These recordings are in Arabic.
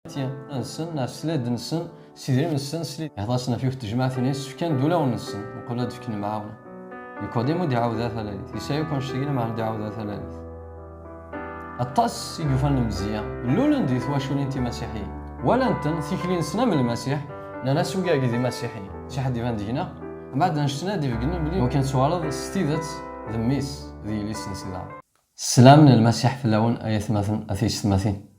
نسن نسلد نسن سيدري نسن سليد يهضاسنا فيه التجمع ثنيس كان دولا ونسن نقول هاد فيك معاون نيكوديمو دي عاودها ثلاث يسايو كون شتينا مع دي عاودها ثلاث الطاس يقفل مزيان لولا ندير واشوني انت مسيحي ولا انت ثيكلين سنه من المسيح انا سوقا دي مسيحي شي حد يفان دينا بعد نشتنا دي قلنا بلي وكان سوالد ستيدت ذميس ذي ليسن سيدا السلام من المسيح في اللون ايات مثلا اثيس مثين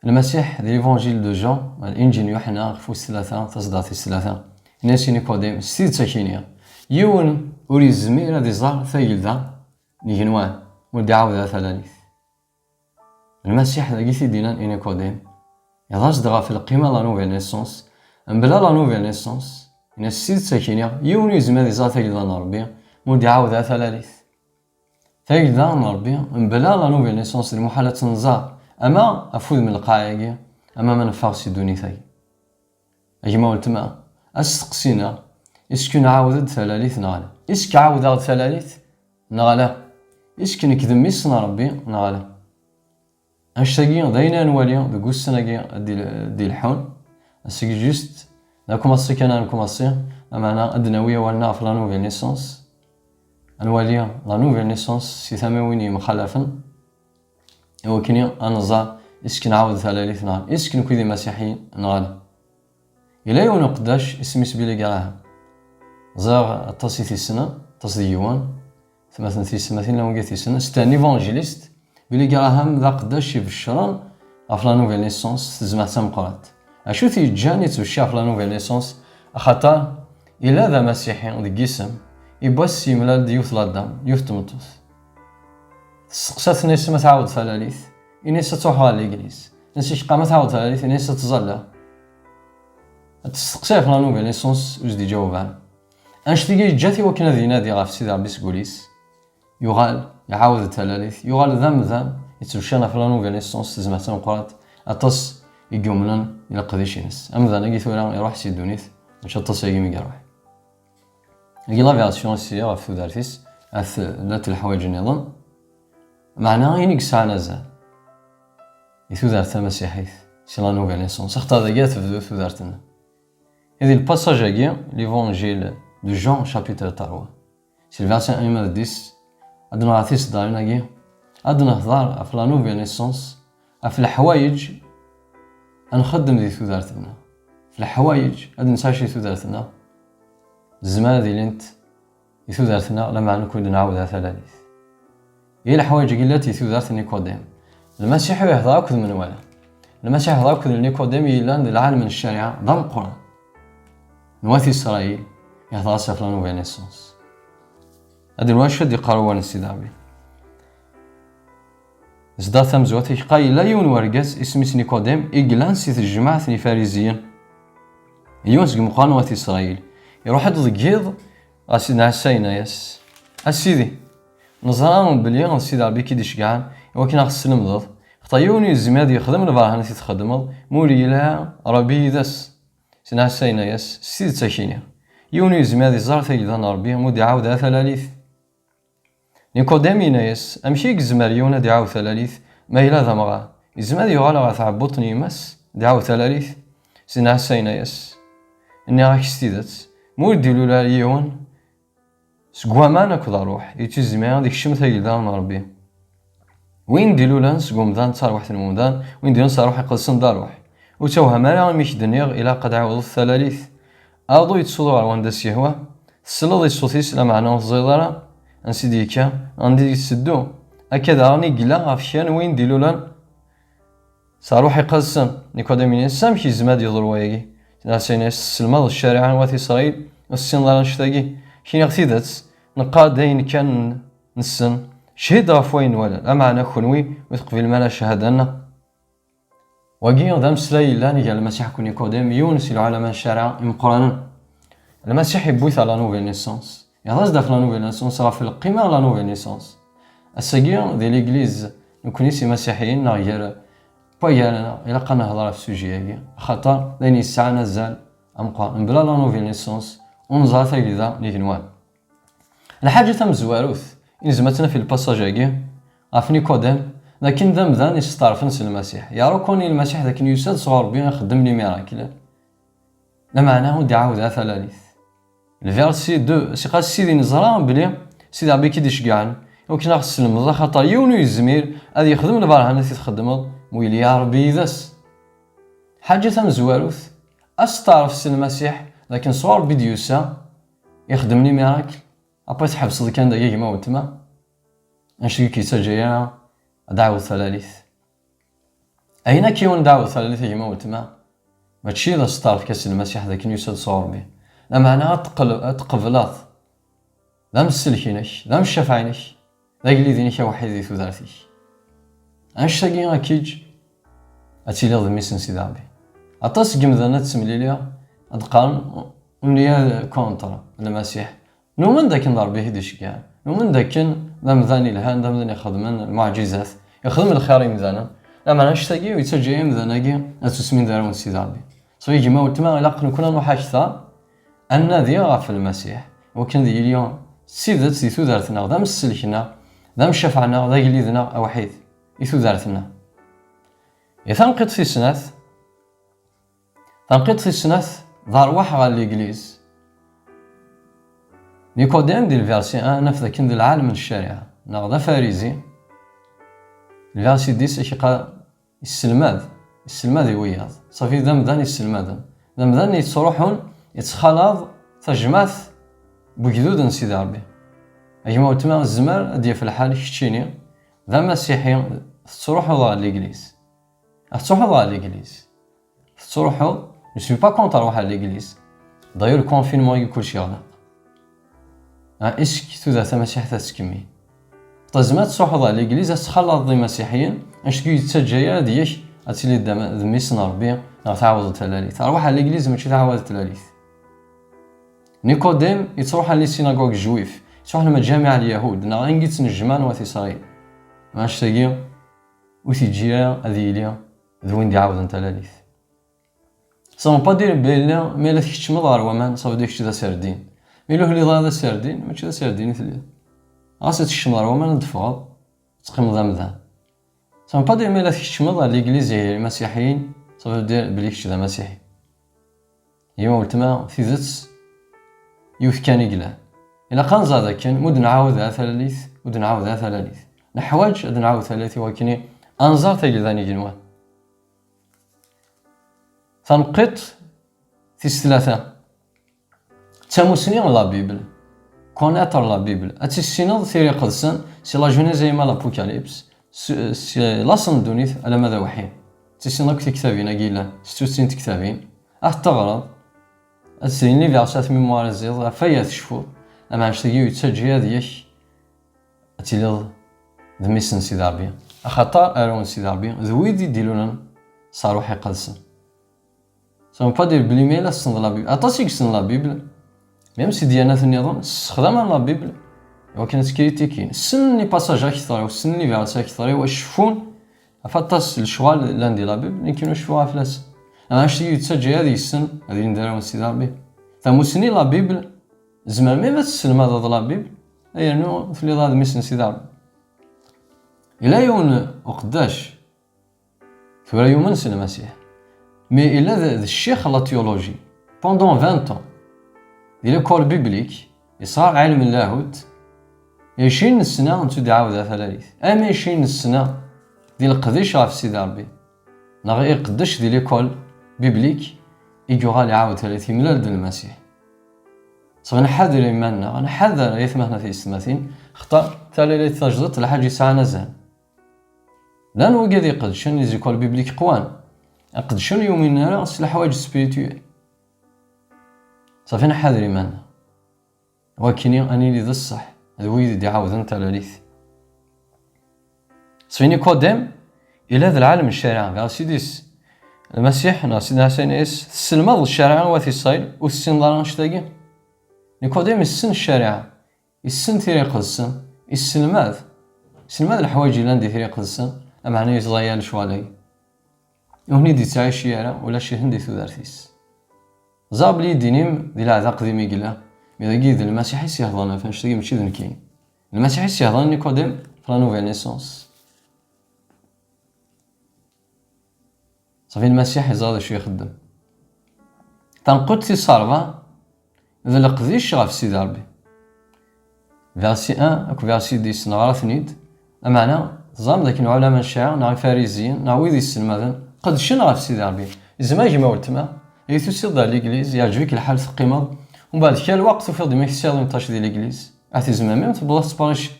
المسيح ذي ليفونجيل دو جون الانجيل يوحنا فوس ثلاثه تصدات ثلاثه ناسي نيكوديم ستيد ساكينيا يون وري الزميره دي زار ثايلدا نيجنوان ودي عاود ثلاث المسيح لقيتي دينا نيكوديم يضاج دغا في القيمه لا نوفيل نيسونس بلا لا نوفيل نيسونس ستيد ساكينيا يون يزما دي زار ثايلدا نربي ودي عاود ثلاث ثايلدا نربي بلا لا نوفيل نيسونس المحاله تنزار اما افوز من القاعده اما ما نفاوسي دوني ثاي اجما ولتما استقسينا اسكو نعاود ثلاث نغالا اسكو عاود ثلاث نغالا اسكو نكذميس ربي نغالا اشتاقي داينا نوالي ديك السناكي دي الحون اسكي جوست داكم السي انا نكم السي معنا ادناويه ولنا في لا نوفيل نيسونس نوالي لا نوفيل نيسونس سي ثمانيني مخالفا وكني انزا اسكو نعاود ثلاث نهار اسكو نكوذي مسيحي نغالا الى يوم قداش اسمي سبيلي قراها زاغ تصي في السنه تصديوان مثلا في سماتين لو قالت السنه ستان ايفانجيليست بلي قراهم ذا قداش في الشران افلا نوفيل نيسونس تزمع سام قرات اشو تي جاني تمشي افلا نوفيل نيسونس خاطر الا ذا مسيحي ديك اسم يبوسي ملال ديوث لادام يوث تمطوس سقسات ما تعاود ثلاث اني ستروح للإنجليز نسيش قامت تعاود ثلاث اني ستظل تستقسي في لا نوفيل نيسونس واش دي جاوبها انشتيجي جاتي وكنا ذي نادي غاف سيدي ربي سكوليس يغال يعاود الثلاث يغال ذم يتمشينا في لا نوفيل نيسونس تزمع تنقرات اطس يقومنا الى قديش ينس امذا نقي ثورا يروح سي دونيث باش اطس يقيم يروح نقي لا فيرسيون سي غاف ثودارتيس اث ذات الحوايج نظن معناها ينك ساعه نزال يثودارت مسيحيث سي لا نوفيل نيسونس اختار ذاك ثودارتنا هذه الباساج هكي ليفونجيل دو جون شابيتر 3 سي الفيرسيون 1 10 عندنا عطيس دارنا هكي عندنا هضار في لا نوفيل نيسونس في الحوايج نخدم ذي ثودارتنا في الحوايج عاد نساشي ثودارتنا الزمان ذي لنت ثودارتنا لما نكون نعاودها ثلاث هي الحوايج التي ثودارت نيكوديم المسيح يهضر اكثر من ولا المسيح يهضر اكثر نيكوديم الى العالم من الشريعه ضم القران نواتي اسرائيل يهضر في لا نوفيل نيسونس هادي الواشد يقراو السيدابي زدا ثمزواتي قايل لا يون ورقاس اسمي نيكوديم إجلان سيت الجماعة ثني فاريزيين يونس قمقان واتي إسرائيل يروح هاد الضقيض أسيدنا عساينا ياس أسيدي نظران بليان السيد ربي كي ديشكعان وكنا خص المضض خطيوني الزماد يخدم البراهنة تتخدم مولي لها ربي داس سيدنا عساينا ياس السيد تاكينيا يوني الزماد يزار ثيلدان ربي مودي عاودها ثلاث نيكوديمي نايس امشي كزماريون دي عاود ثلاث ما إلا ذا مغا الزماد يغالا غا تعبطني مس دي عاود ثلاث سيدنا عساينا ياس اني راك ستيدت مول ديلو لا ليون سكوامان اكو روح يتزمي ديك الشمس ثيلدان ربي وين ديلو لان سكومدان صار واحد المودان وين ديلو صار روح يقلصن دار روح وتوها مالا ميش دنيغ الى قد عاود الثلاث اضو يتصدوا على واندس يهوى السلط يصوتيس لا معنى الزيضره انسيديكا عندي يسدو هكذا راني قلا غافشان وين ديلولان صاروح يقلصن نيكوديمين سامشي زماد يضر وياكي ناسينا السلمى الشارع واتي اسرائيل السن نشتاقي شي غتيدات نقا داين كان نسن شهد غفوين ولا لا معنا خنوي وتقبل مالا شهدنا وكي دام سلاي لا نيجا المسيح كون نيكوديم يونس العالم الشارع مقرانا المسيح يبوث على نوفيل نيسونس يهضر داخل لا نوفيل نيسونس راه في القيمه لا نوفيل نيسونس الساكي ديال ليغليز نكوني سي مسيحيين غير بويانا الا قنا نهضر في السوجي هكي خاطر لاني الساعه نزال امقا بلا لا نوفيل نيسونس ونزار ثايدا نيكنوان الحاجه تم زواروث إن زمتنا في الباساج هكي غاف نيكوديم لكن ذا مذان يستعرف نفس المسيح يا كوني المسيح ذاك يساد صغار بين يخدم لي ميراكل لا معناه دعاو ذا ثلاث الفيرسي 2 سي قال سيدي نزرا بلي سيدي ربي كي ديشكاعن وكنا خص المضا خاطر يونو يزمير هذا يخدم البرهانه تخدم ويلي يا ربي ذاس حاجه تمزواروث استعرف المسيح لكن صور فيديوسا يخدم لي ميراكل ابا تحبس كان دقيقه ما وتما نشري كي سجيا دعوة ثلاث اين كيون دعوة ثلاث يما وتما ماشي ذا ستار كاس المسيح ذاك يسد صور به لا معناها تقبلات لا مسلكينك لا مشفعينك ذاك اللي دينك واحد ذي ثلاثي اش تاقي اكيد اتيلا ضميسن سيدي ربي اطاس كمذا تسملي ليا ادقان ونيا كونترا المسيح نومن ذاك نضرب به ديش كاع نومن ذاك ذا مذاني الهان ذا مذاني يخدمن المعجزات يخدم الخير مذانا لا ما نشتاقي ويتسجي مذاناكي اسمين دارون سيدي ربي صوي كيما وتما الا كنا نروح اكثر ان ذي في المسيح وكان ذي اليوم سيدات سي ثودارتنا ذا مسلكنا ذا مشفعنا ذا يليذنا وحيد ثودارتنا يثنقط في سناث تنقيط في سناث ظهر واحد على الإنجليز نيكوديم ديال الفيرسي 1 نفذا كن ديال العالم الشريعة ناغدا فاريزي الفيرسي 10 كيقال السلماد يوياض صافي ذا مدان السلماد ذا مدان يتصروحون يتخلاض تجماث بوجدود سيدي ربي أيما وتما الزمار ديال في الحال كتشيني ذا مسيحي تروحوا ضا الإنجليز تروحوا ضا الإنجليز تروحوا جو سوي با كونتر روح على الإنجليز داير الكونفينمون كلشي غلق اسك ذا مسيح تسكمي طزمات صحوة الإنجليز تخلط ضي مسيحيين اش كي تسجيا ديك اتيلي دميس ربي تعاود التلاليث تروح على الإنجليز ماشي تعاود التلاليث نيكوديم يتروح على السيناغوغ الجويف تروح لمجامع اليهود نا انجيت نجمان وثي صاير ماش تاقي وتيجيا هذيليا ذوين دي عاود التلاليث سون با دير بيلا ميلا تكتشم ضار ومان صافي ديك ذا سردين ميلو اللي ضا سردين ماشي ذا سردين ثلي غاسة الشمر وما ندفغ تقيم ذا مذا سون با دير ميلا تكتشمض على الإنجليزي المسيحيين صافي دير بليكش ذا مسيحي يما ولتما في ذات يوث كان يقلا إلا قان زادا كان مود نعاود ذا ثلاث مود نعاود ذا ثلاث نحواج اد نعاود ثلاث ولكن أنظار تيقلاني جنوان تنقط في الثلاثة تاموسني لا بيبل كوناتر لا بيبل اتسيناض ثيري قدسان سي لا جونيز ايما لابوكاليبس سي لاصن دونيث على ماذا وحي تسيناض كتابين اكيلا 66 كتابين تغرض السين لي فيرسات ميموار زيض فيا تشفو اما نشتيو يتسجي هذيك اتيلي دميسن سيدي ربي خاطر ارون سيدي ربي ذويدي ديلونا صاروا حي قدسان سون با دير بلي ميلا سن لا بيبل اطاسيك سن لا بيبل ميم سي ديانات النظام استخدام لا بيبل ولكن تكريتيكين سني باساج اكثر وسني فيرس اكثر وشفون افطاس الشوال لاندي لا بيبل يمكن يشوفوها فلاس انا شتي يتسجل هذه السن هذه نديرها سيدي ربي فمسني لا بيبل زمان ميم تسلم هذا لا بيبل لانه في هذا ميسن سيدي ربي الى يوم وقداش ثورة يوم سن المسيح مي إلا ذا الشيخ لا تيولوجي بوندون 20 ans ديال ليكول بيبليك يصار علم اللاهوت 20 سنة نتو دعاو ثلاث أما 20 سنة ديال القديش في سيدي ربي نغي يقدش ديال ليكول بيبليك يجوغا لي عاود 30 ملال ديال المسيح صافي نحذر إيماننا نحذر يثمهنا في السماثين خطر ثلاثة تجدت الحاج يسعى زان لان هو قاعد يقدشن لي زيكول بيبليك قوان قدشن يومين راس الحوايج سبيريتويل صافي نحذر إيماننا ولكن اني لي ذا الصح هذا هو يدي عاود ثلاث صافي نيكوديم الى ذا العالم الشريعة قال سيديس المسيح سيدنا حسين السلمى الشريعة وثي الصايل والسن نشتاقي نيكوديم السن الشريعة السن ثريق السن السلماد الحوايج اللي عندي ثريق السن معناه يزغيال شوالي وهني دي تعيش يارا ولا شي هندي ثودارتيس زاب لي دينيم ديال العذاق قديم يقلا مي داكي ديال المسيحي سيهضرنا فاش تاقي ماشي ذن كاين المسيحي سيهضر نيكوديم في لا نوفيل نيسونس صافي المسيح يزاد شو يخدم. تنقد في صارفا إذا لقديش غاف سيدي ربي فيرسي 1 أكو فيرسي 10 نغرا ثنيد أمانا زام ذاك العلماء الشيعة نا الفاريزيين نا ويدي السلمادن قد شنو غاف سيدي ربي زعما يجي ما ولتما يتوسيض ليكليز يعجبك الحال تقيمض ومن بعد كي الوقت وفي ديما كيسير نطاش ديال ليكليز عرفتي زعما ميم تبدا تباريش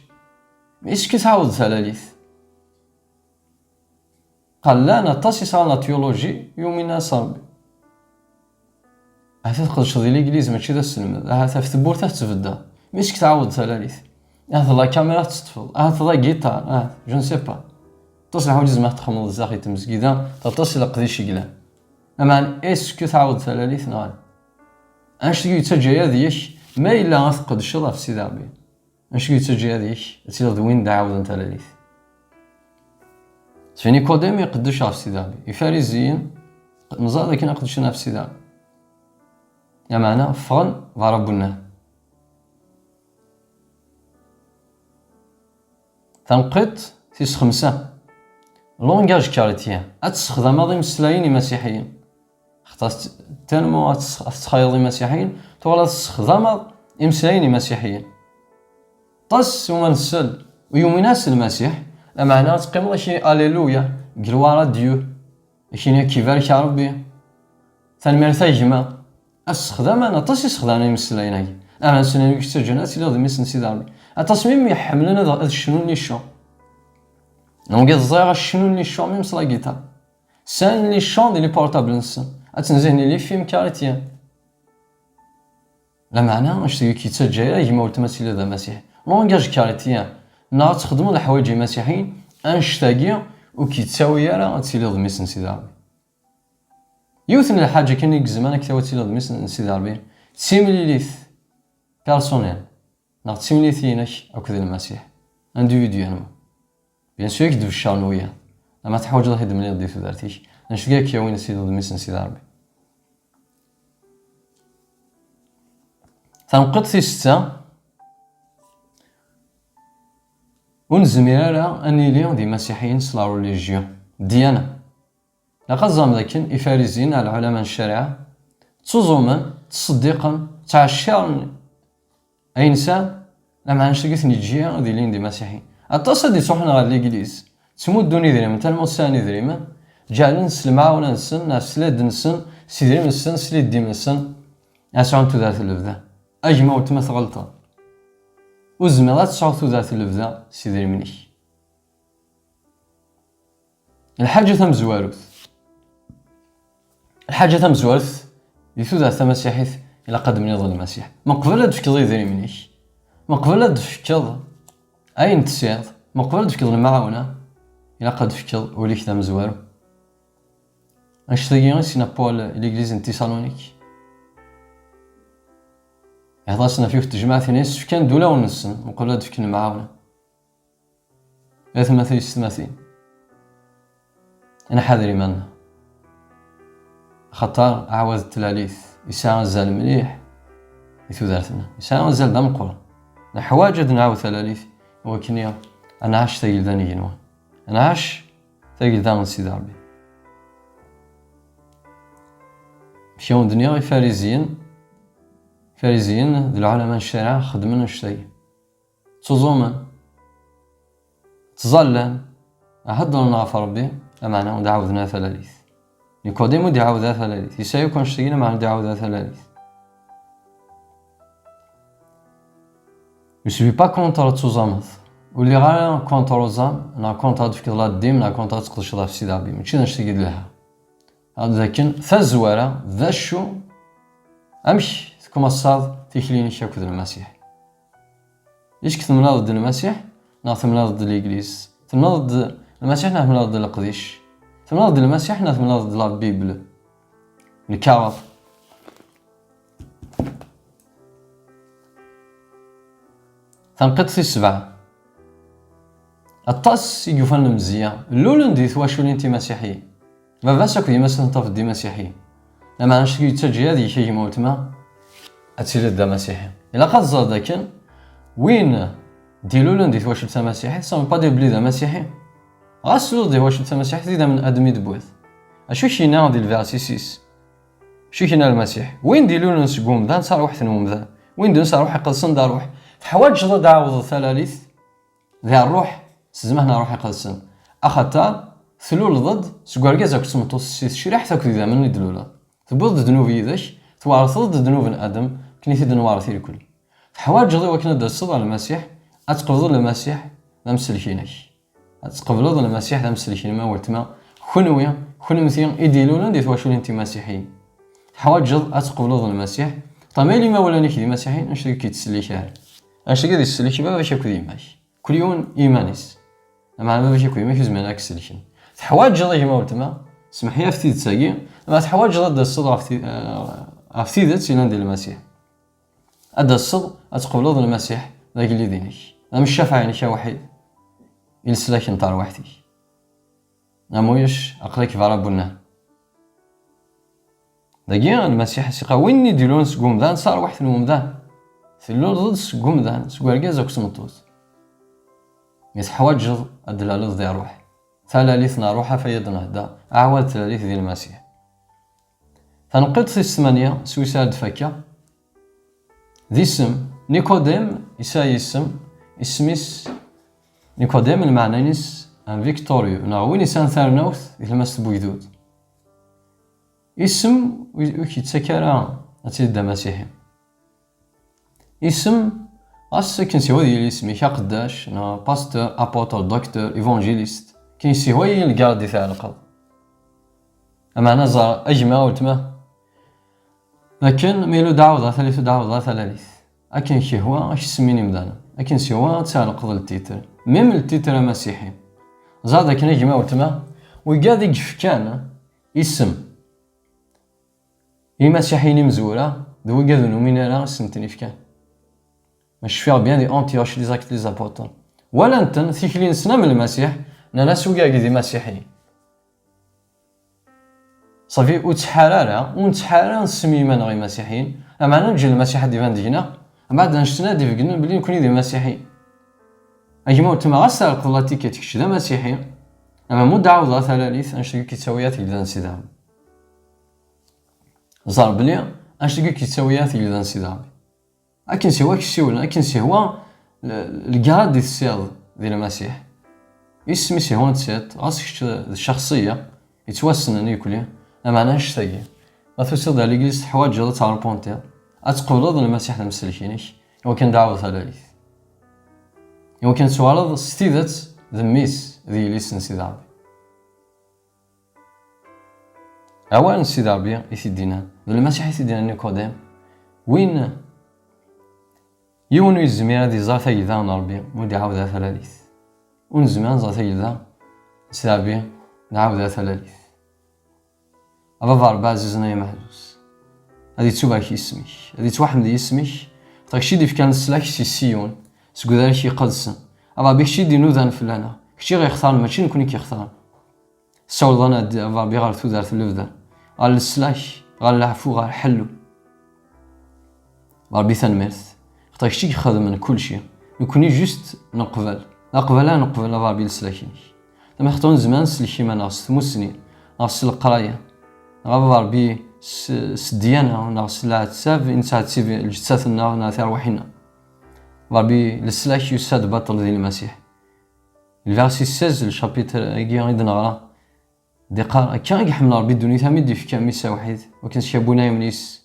ايش كتعاود ثلاثيث قال لا انا طاسي صار تيولوجي يومنا صامبي عرفتي تقدرش ديال ليكليز ماشي ذا السلم عرفتي في البورتا تبدا ماش كتعاود ثلاثيث هذا لا كاميرا تطفل هذا لا جيتار جو نسي با تصل حوايج زعما تخمض الزاخي تمسكيدا تصل قديش يقلا اما اسكو تعاود ثلاثيث نهار اش يتسجى هذيك ما الا غتفقد الشرع في سيدي ربي اش يتسجى هذيك تصير وين دعاود ثلاثيث في نيكوديم يقدش في سيدي ربي الفاريزيين مزال لكن يقدش في سيدي ربي يا معنى فغن ضربنا تنقد تيس 5 لونغاج كاريتيان اتستخدم هذه مسلاين مسيحيين خاص تنمو تخيض مسيحيين تولى تستخدم مسلاين مسيحيين طس ومنسل ويومناس المسيح معناه تقيم شي اليلويا جلوارا ديو شي كيفارك ربي تنمرثا جما استخدام انا طس استخدام مسلاين انا سنين كتجنات الى ضمن سيدي ربي التصميم يحملنا هذا الشنو اللي شو نونغي الزايغ الشنو اللي شو ميم صلا جيتار سان لي شون ديال بورطابل نسن اتنزهني لي فيلم كاريتيان لا معنى واش كيتسجل كيما قلت مثلا هذا مسيح لونغاج كاريتيان نا تخدموا الحوايج المسيحيين انشتاقي وكيتساوي راه تسيلي ضمن سيدي ربي يوثن الحاجه كان يكزمان كتاوي تسيلي ضمن سيدي ربي سيميليث بيرسونيل نا سيميليثينك او كذا المسيح انديفيدوالمون بيان سور يكذب الشانويه ما تحوج الله يدمني يضي في ذاتيك نشتاق كي وين سيدي ضمن سيدي ربي تنقد في 6 ونزميرا اني ليون دي مسيحيين سلا ريليجيون ديانه لقد زام ذاكن الفاريزيين العلماء الشريعه تصوما تصديقا تعشر اي انسان لما نشتاق نجيا ديالين دي مسيحيين اتصل دي صحنا غير ليغليز تمدوني دريم حتى الموساني دريم جعلن نسلمع ولا نسن نسلاد نسن سيدي نسن سليد دي نسن اسعون ذات البدا اجمع وتمث غلطه وزميلات صوت ذات البدا سيدي منيك الحاجه تم زوارث الحاجه تم زوارث يثو ذات مسيحيث الى قدم يظل المسيح ما قبل لا تفكر يدري منيك ما قبل لا تفكر اين تسير ما قبل لا تفكر المعاونه الى قد فكر وليك تم زوارو اشتاقي سينا بول ليغليز انتي سالونيك يهضرنا فيه في التجمع ثاني كان دوله ونسن وقبل لا تفكر المعاونه ثلاث مثل ستماثيل انا حاذري منها خطر عاود التلاليث يساعد زال مليح يثو ذاتنا يساعد زال دم قرى الحواجد نعاود ثلاليث ولكن انا عاش ثقيل ذاني جنوان انا عاش ثقيل ذان سيدي ربي في يوم الدنيا فاريزيين العلماء الشريعة خدمنا الشيء تزوما تظلن أهدرنا في ربي أمعنا ودعوذنا ثلاث نيكوديمو دعوذا ثلاث يسايو كون شتينا معنا دعوذا ثلاث Je suis pas contre تزامث واللي غير كونتر زام انا كونتر تفكر لا ديم انا كونتر تقدر تشرب في سيدي ربي ماشي نشتي لها هذا لكن فزواره ذا شو امشي كما صاد تيكليني شاكو المسيح ايش كثمنا ضد المسيح ناثمنا ضد الانجليز ثمنا ضد المسيح ناثمنا ضد القديش ثمنا ضد المسيح ناثمنا ضد لا بيبل الكعب تنقد في 7 الطاس يقفن مزيان لولن دي ثواشولي انتي مسيحي ما فاساك ديما سنطف دي مسيحي لما نشتي تسجي هذه شي موتما اتسير دا مسيحي الا قد زاد داكن وين دي لولن دي ثواشول تا مسيحي سون با دي بلي دا مسيحي غاسلو دي ثواشول تا مسيحي زيدا من ادمي دبوث اشو كينا ديال الفيرسي 6 شو كينا المسيح وين ديلو نسقوم ذا صار واحد نوم وين دون صار روح يقدسن دار روح حواج ضد عوض الثلاث ذا الروح سزمهنا روح يقدسن اخطا ثلول ضد سكواركا زاك سمطوس شريح تاك ذا من يدلولا تبوض ذنوبي ذاك توارث ضد ذنوب ادم كنيتي دنوارث الكل حواج ضد وكنا درس على المسيح اتقبض المسيح لا مسلكينك اتقبض المسيح لا مسلكين ما ولتما خنويا خنمتين يديلونا ديت واش انت مسيحيين حواج ضد اتقبض المسيح طمالي ما ولا نيك دي مسيحيين اش كيتسلي شهر اش كيدير السلي بابا باش ياكل ديماك كل يوم ايمانيس مع بابا باش ياكل ديماك زمانك سلكين حواج ضد كما قلتما سمح لي افتي تساقي ما حواج ضد الصدر افتي ذات سيلان ديال المسيح هذا الصدر اتقبل المسيح ذاك اللي دينك مش شافع يعني شي واحد يلسلاك نطار وحدي نمويش اقريك في ربنا داكيا المسيح سيقا وين يديرون سقوم ذان صار واحد الممدان ثلو ضد سقوم ذان سكواركا زاك سمطوس ميس حواج ضد الدلالة ضد روح ثلاثنا روحا فيدنا هدا عواد ثلاث ديال المسيح تنقيط في الثمانية سويسار دفاكا ذي اسم نيكوديم يساي اسميس نيكوديم المعنى نيس ان فيكتوريو ناوين يسان ثارنوث يلمس بويدود اسم وكيتسكر اتيدا مسيحي اسم كاين سوا ديال اسمي قداش نا باستور ابوتر دكتور ايفانجيليست كاين سوا الكاردي تاع القلب اما انا زار اجمع وتما لكن ميلو دعوه ثلاث اكن شي هو اش سميني مدانا اكن سوا تاع القلب التيتر ميم التيتر مسيحي زاد كاين اجمع وتما وقاعد كان اسم مسيحيين مزوره ذو قاعد من راه سنتني فكان مش فيها بيان دي انتياش لي زاكت لي زابوتون ولا انت ثيكلين سنه من المسيح انا سوقا دي مسيحي صافي وتحراره نسمي من غير مسيحيين اما نجي المسيح ديفان دينا بعد نشتنا دي قلنا بلي نكون دي مسيحي اجمع تما غسل قلاتي كتكش دا مسيحي اما مو دعوه ثلاث نشتي كيتساويات يلدان سيدام زار بلي نشتي كيتساويات يلدان سيدام اكن سوا كيسيولا اكن سوا الكاد ديال السياد ديال المسيح اسمي سي تسيت غاسك الشخصيه يتوسن ياكل اما انا نشتاقي ما توصل على ليغليز حوايج جاده تاع البونتير اتقبل المسيح المسلكينك هو كان دعوه ثلاث هو كان سوالد ستيدات ذميس ذي ليسن سيدابي اولا سيدابي يثدينا المسيح يثدينا نيكوديم وين يونو الزميره دي زارتا يدا نربي ودي عاود ثلاث ونزمان زارتا يدا سيدابي نعاود ثلاث ابا فاربا زيزنا محجوز هادي توباكي اسمك هادي توحمدي اسمك تاكشي دي كان سلاك سي سيون سكودار شي قدسن ابا بيكشي دي نوذان فلانا كشي غيختار ماشي نكون كيختار سولدنا ابا بيغار تودار اللفدا قال السلاك قال العفو غير حلو ربي ثنمرث تاكشي كيخدم من كل شيء نكوني جوست نقبل ربي السلاكين لما خطون زمان سلكي ما ناقص 8 سنين ناقص القرايه ربي سديانا ناقص لا تساف انسان تسيف الجثث ناثر وحنا ربي السلاك يساد بطل ديال المسيح الفيرسي 16 الشابيتر ايغي غادي نقرا دقار كان يحمل ربي الدنيا تامي دي في كاميسا واحد وكان شابونا يمنيس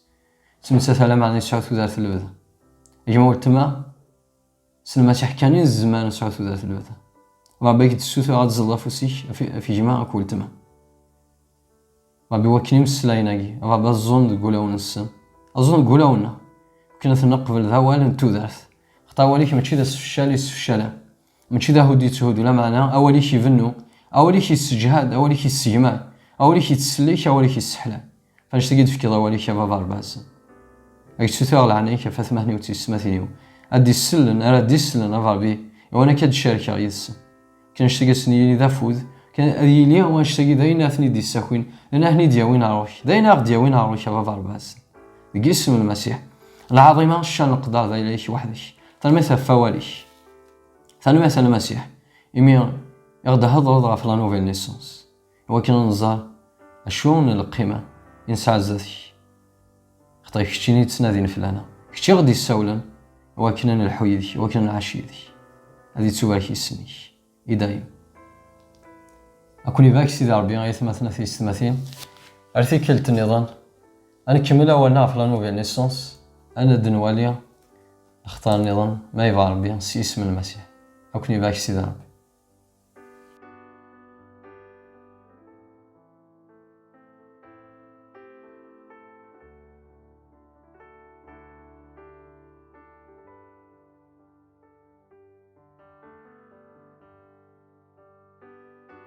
تمسا سلام على سعود ذات البدا يجمع تما المسيح كان الزمان سعود ذات البدا ربي كتسوت غاد زلافوسي في جماعه كل تما ربي وكنيم السلايناكي ربي الظن تقولون السن اظن تقولون كنا تنقبل ذا والن تودرث خطاوليك ماشي ذا السفشاليس الشلام ماشي ذا هودي تهود ولا معنى اوليك يفنو اوليك السجهاد اوليك السجمال اوليك يتسليك اوليك السحلام فاش تجد في كذا اوليك بابا رباس اي تسوتور عليك فثمهني وتسمثني ادي السلن ارا دي السلن ربي وانا كاد شاركه يس كنشتي سني ذا فوز كان لي واش تجي داينا ثني دي الساكوين انا هني دياوين اروح داينا دياوين اروح بابا رباس اسم المسيح العظيمه الشان القدر ذا شي وحدك تلمث فواليش ثاني مثلا المسيح يمي يغدا هضر في لا نوفيل نيسونس هو كان نزار شون القيمة إنسان ذاتي خطاي كشتيني تسنادين فلانا كشتي غدي السولن وكنا الحويدي وكنا العشيدي هذه تسوالك السني إدايم أكوني باك سيدي ربي غاية مثلا في السماثين أرثي كلت النظام أنا كمل أول نعرف لا نوفيل نيسونس أنا دنواليا اختار النظام ما يبغى ربي سي اسم المسيح أكوني باك سيدي ربي.